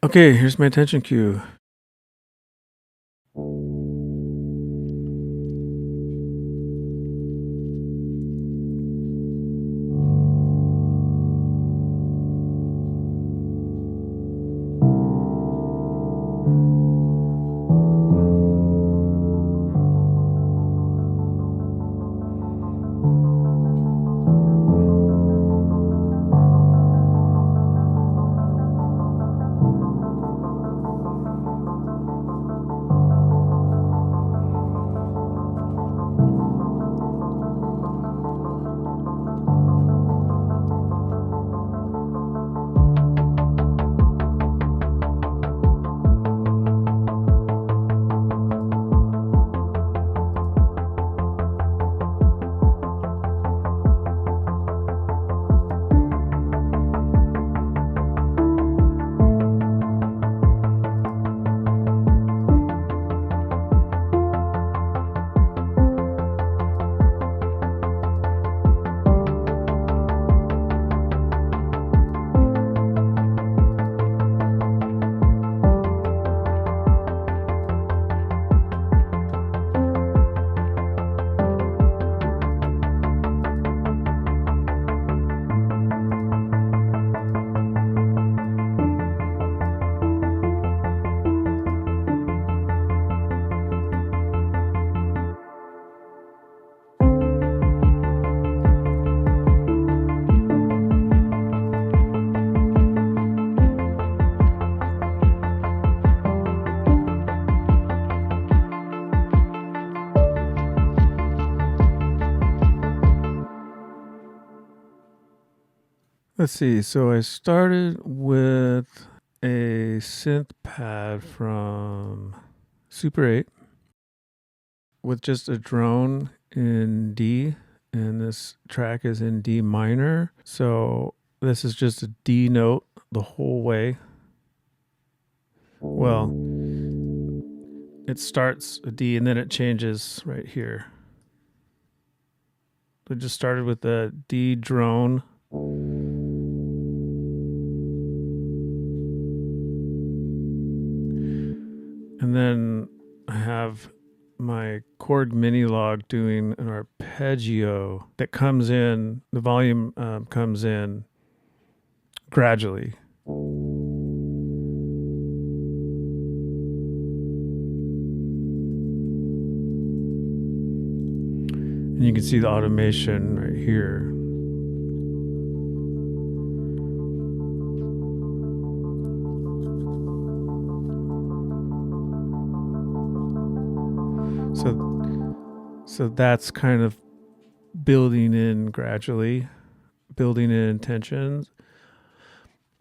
Okay, here's my attention cue. Let's see. So I started with a synth pad from Super 8 with just a drone in D, and this track is in D minor. So this is just a D note the whole way. Well, it starts a D and then it changes right here. We just started with a D drone. And then I have my Korg mini log doing an arpeggio that comes in, the volume comes in gradually. And you can see the automation right here. So that's kind of building in gradually, building in intentions.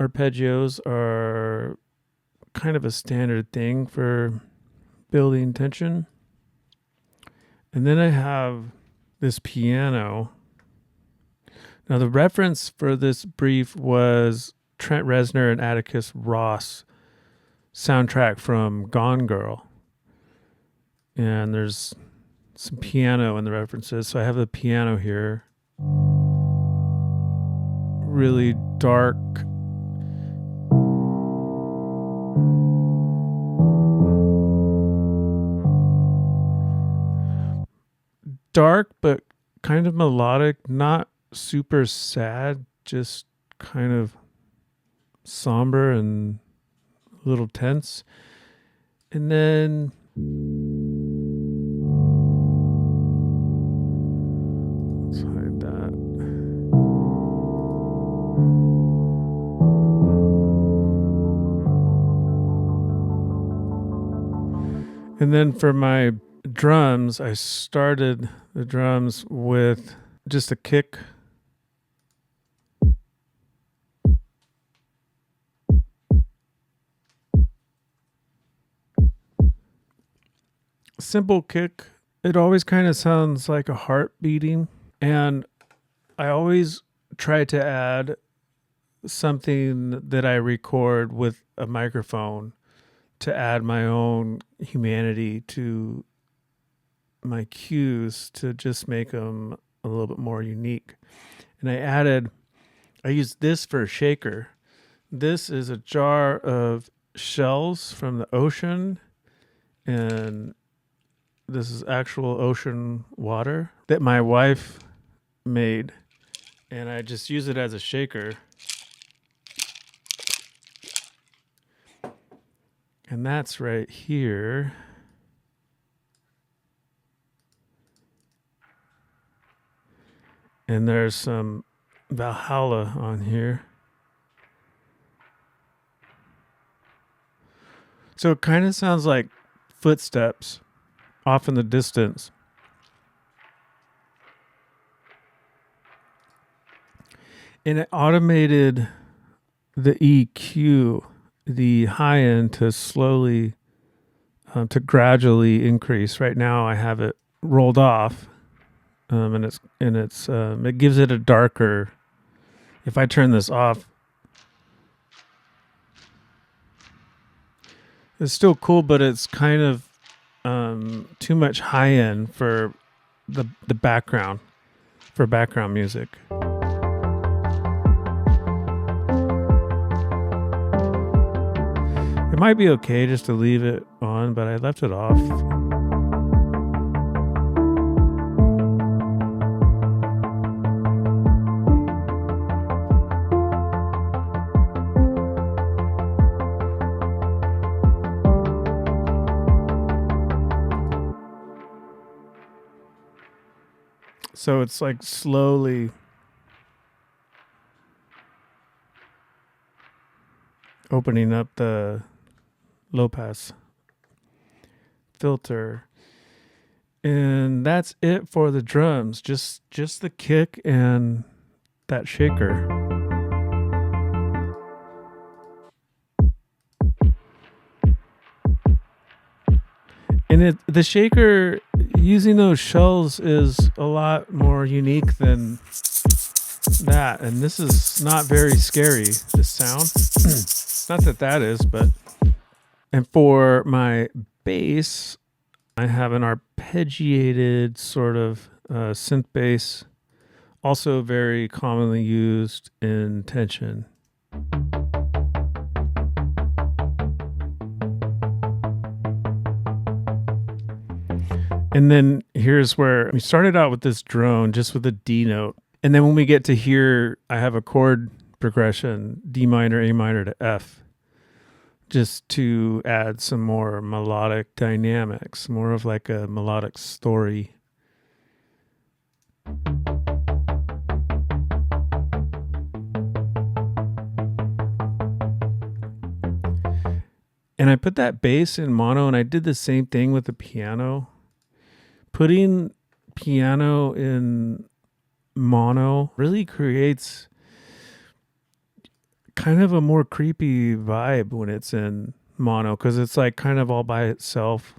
Arpeggios are kind of a standard thing for building tension. And then I have this piano. Now the reference for this brief was Trent Reznor and Atticus Ross soundtrack from Gone Girl. And there's some piano in the references. So I have the piano here. Really dark. Dark, but kind of melodic, not super sad, just kind of somber and a little tense. And then let's hide that. And then for my drums, I started the drums with just a kick. Simple kick. It always kind of sounds like a heart beating. And I always try to add something that I record with a microphone to add my own humanity to my cues to just make them a little bit more unique. And I used this for a shaker. This is a jar of shells from the ocean, and this is actual ocean water that my wife made, and I just use it as a shaker. And that's right here. And there's some Valhalla on here. So it kind of sounds like footsteps off in the distance. And it automated the EQ, the high end, to slowly, to gradually increase. Right now I have it rolled off, and it gives it a darker. If I turn this off, it's still cool, but it's kind of too much high end for the background, for background music. It might be okay just to leave it on, but I left it off. So it's like slowly opening up the low pass filter. And that's it for the drums. Just the kick and that shaker. And the shaker, using those shells, is a lot more unique than that. And this is not very scary, this sound. Not that is, but... And for my bass, I have an arpeggiated sort of synth bass, also very commonly used in tension. And then here's where we started out with this drone, just with a D note. And then when we get to here, I have a chord progression, D minor, A minor to F, just to add some more melodic dynamics, more of like a melodic story. And I put that bass in mono, and I did the same thing with the piano. Putting piano in mono really creates kind of a more creepy vibe when it's in mono, because it's like kind of all by itself.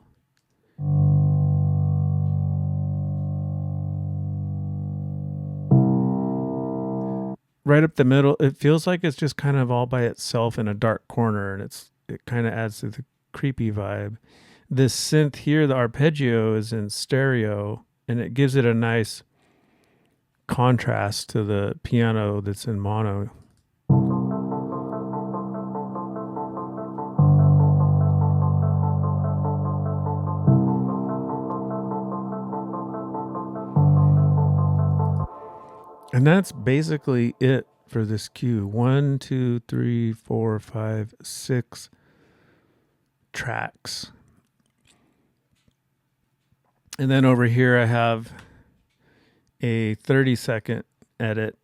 Right up the middle, it feels like it's just kind of all by itself in a dark corner, and it kind of adds to the creepy vibe. This synth here, the arpeggio, is in stereo, and it gives it a nice contrast to the piano that's in mono. And that's basically it for this cue. 1, 2, 3, 4, 5, 6 tracks. And then over here I have a 30-second edit.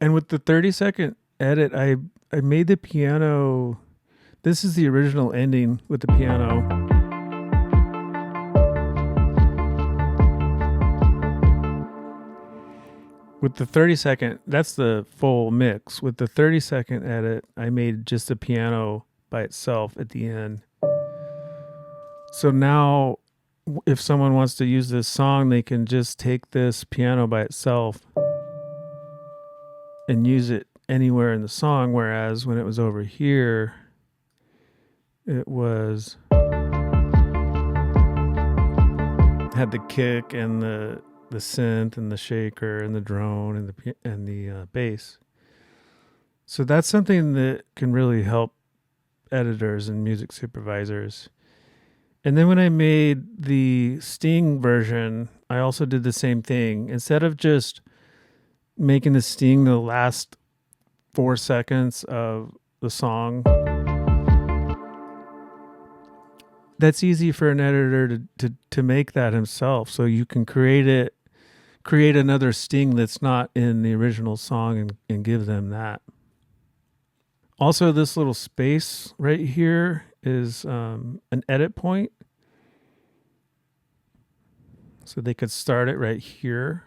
And with the 30-second edit, I made the piano. This is the original ending with the piano. With the 30-second, that's the full mix. With the 30-second edit, I made just the piano by itself at the end. So now if someone wants to use this song, they can just take this piano by itself and use it anywhere in the song. Whereas when it was over here, it was had the kick and the synth and the shaker and the drone and the bass. So that's something that can really help editors and music supervisors. And then when I made the Sting version, I also did the same thing. Instead of just making the Sting the last 4 seconds of the song, that's easy for an editor to make that himself. So you can create another Sting that's not in the original song and give them that. Also, this little space right here is an edit point. So they could start it right here.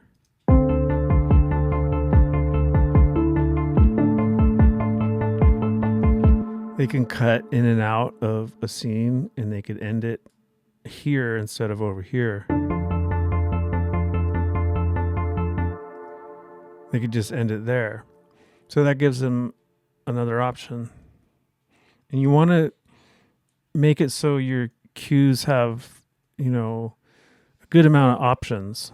They can cut in and out of a scene and they could end it here instead of over here. They could just end it there. So that gives them another option. And you want to make it so your cues have, a good amount of options,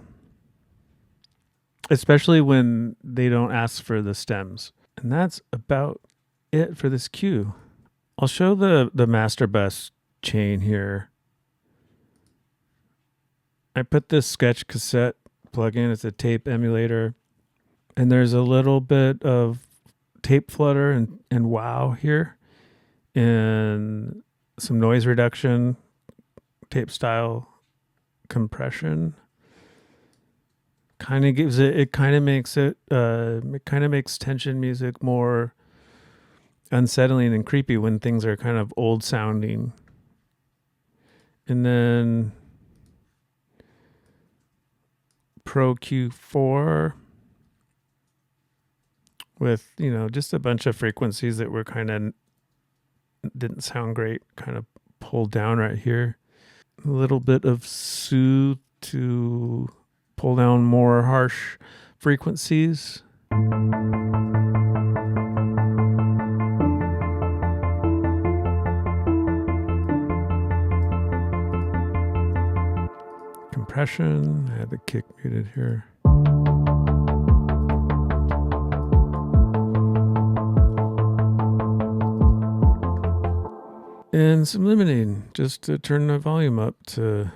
especially when they don't ask for the stems. And that's about it for this cue. I'll show the master bus chain here. I put this sketch cassette plugin. It's a tape emulator. And there's a little bit of tape flutter and wow here. And some noise reduction, tape style compression. Kind of gives it kind of makes tension music more unsettling and creepy when things are kind of old sounding. And then Pro Q4 with, just a bunch of frequencies that were kind of didn't sound great, kind of pulled down right here. A little bit of soothe to pull down more harsh frequencies. Compression, I had the kick muted here. And some limiting just to turn the volume up to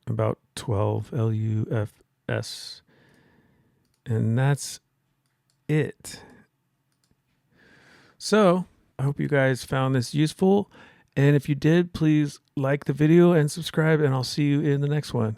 about 12 LUFS. And that's it. So I hope you guys found this useful. And if you did, please like the video and subscribe, and I'll see you in the next one.